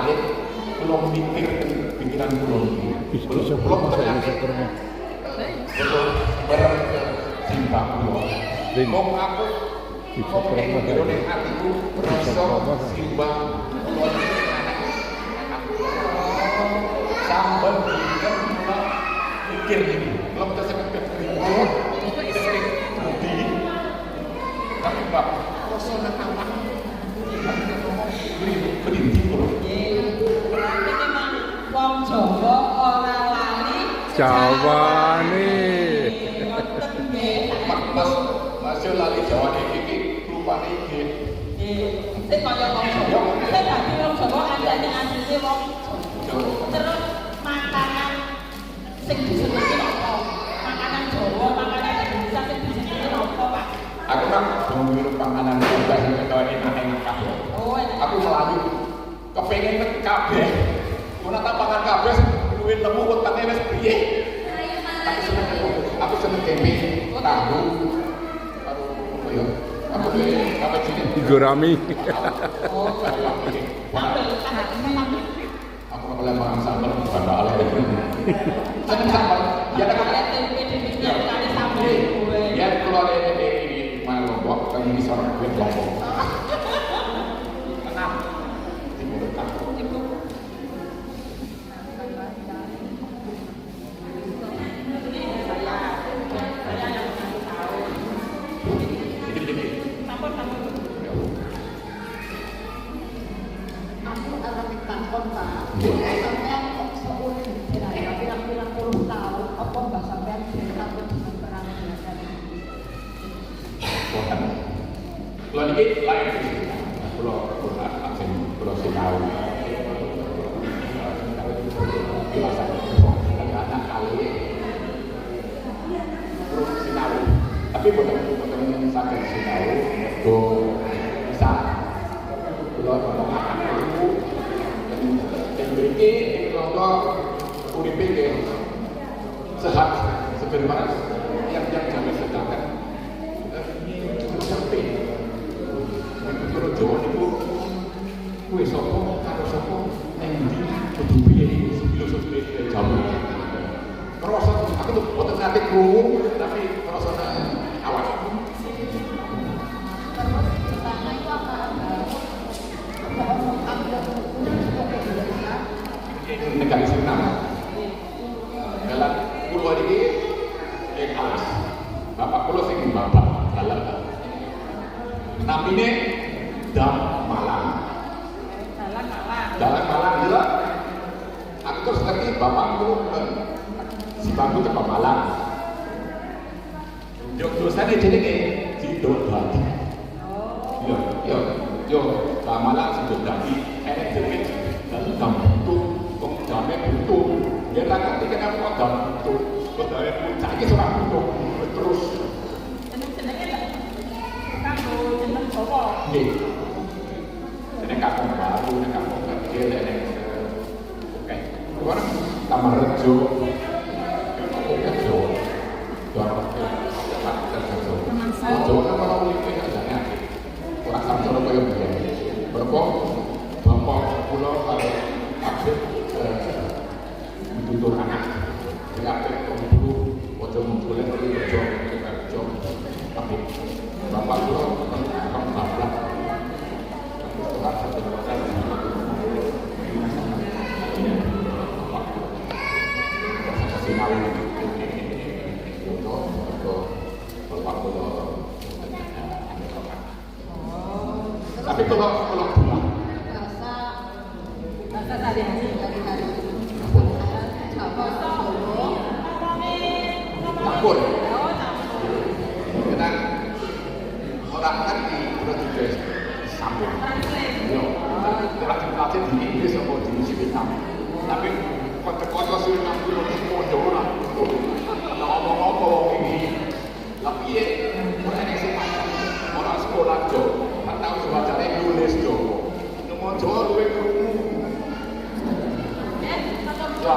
alit kula mikir pikiran kula iki. Kula ternyata kula bersimbang kula. Kok aku kok kira ning atiku rasa simbang kula sambil mikir ini, belum tersebut ribut, budi, tapi bab rasa apa? Berhenti dulu. Berarti memang wong Jawa ora lali. Jawa nih. Mas lali Jawa iki rupane iki. Sing kaya wong Jawa. Sing dadi wong Jawa andane asline wong Jawa. Terus makanan sing disenengi apa? Makanan Jawa, makanan Indonesia sing disenengi apa, Pak? Aku kan ngomong panganan juga sing enak-enak kabeh. Oh, enak. Aku selalu kepengin kabeh. Ora tak pangan kabeh duwe nemu wetenge wis piye. Aku seneng tempe, tahu. Karo apa ya? Apa jenenge? Gurami. Oh, Aku oleh makan sambal bukan oleh. Seneng sambal. Ya tak tempe dipikir kali sambal gue. ya keluar dari mana Lombok kan ini seorang gue Lombok. Tenang. Timur aku. Kalau ini lain kalau aksen kalau tahu dewasa anak kali terus tahu tapi bukan sakit tahu itu bisa kalau ngomong akan itu dan beriki kalau uripe sehat sebenarnya yang jamin sedangkan sampai kira Jawa niku kuwi sapa karo sapa ning ndi kudu piye filosofi Jawa. Krasa aku tuh boten nate krungu tapi krasane awak. Negara Suriname. Dalam pulau ini alas. Bapak pulau sing bapak dalam. Namine Dam Malang. Dalam Malang juga. Aku terus ngerti bapakku si bangku ke Malang. Yo tulisannya jenenge Sidodadi. Yo Dam Malang Sidodadi. Enek jenenge Dam Bentuk, kok jame bentuk. Ya tak ngerti kenapa kok Dam Bentuk. Kok dari puncak iki ora bentuk terus. Nggih. Ini kampung baru, ini kampung kecil, ini oke. Kemudian Taman Rejo, Rejo, Jawa kan kalau ulipe kerjanya orang Sabtu apa yang begini. Berapa bapak pulau kalau aktif ditutur anak, jadi aktif dulu wajah munculnya dari Rejo, tapi bapak pulau babak setelah satu bulan sinau untuk bapak pulau tapi kalau pulang bahasa sehari-hari campur karena orang kan di produksi sambung terlatih di Inggris atau di Surinam tapi kota-kota Surinam itu semua Jawa ngomong-ngomong ini tapi ya orang yang orang sekolah Jawa tak tahu sebacanya nulis Jawa ngomong Jawa lebih kerungu ya